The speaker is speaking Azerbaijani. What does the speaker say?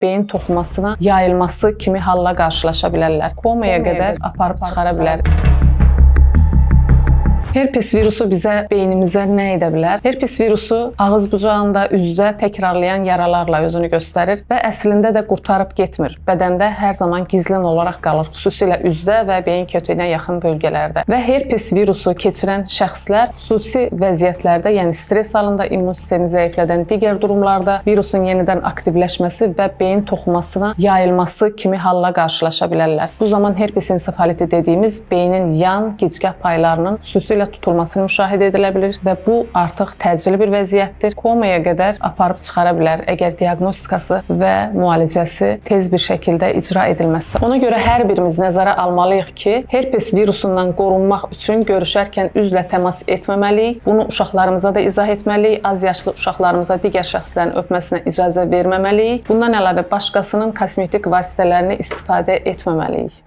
beyin toxumasına yayılması kimi halla qarşılaşa bilərlər. Komaya qədər aparıb çıxara bilər. Herpes virusu bizə, beynimizə nə edə bilər? Herpes virusu ağız bucağında, üzdə təkrarlayan yaralarla özünü göstərir və əslində də qurtarıb getmir. Bədəndə hər zaman gizlin olaraq qalır, xüsusilə üzdə və beyin kötüyünə yaxın bölgələrdə. Və herpes virusu keçirən şəxslər xüsusi vəziyyətlərdə, yəni stres halında, immun sistemi zəiflədən digər durumlarda virusun yenidən aktivləşməsi və beyin toxumasına yayılması kimi halla qarşılaşa bilərlər. Bu zaman herpes ensefaliti dediyimiz beynin yan gicgah paylarının xüsusilə tutulmasını müşahidə edilə bilir və bu artıq təcili bir vəziyyətdir. Komaya qədər aparıb çıxara bilər, əgər diaqnostikası və müalicəsi tez bir şəkildə icra edilməzsə. Ona görə hər birimiz nəzərə almalıyıq ki, herpes virusundan qorunmaq üçün görüşərkən üzlə təmas etməməliyik. Bunu uşaqlarımıza da izah etməliyik. Az yaşlı uşaqlarımıza digər şəxslərin öpməsinə icazə verməməliyik. Bundan əlavə başqasının kosmetik vasitələrini istifadə etməməliyik.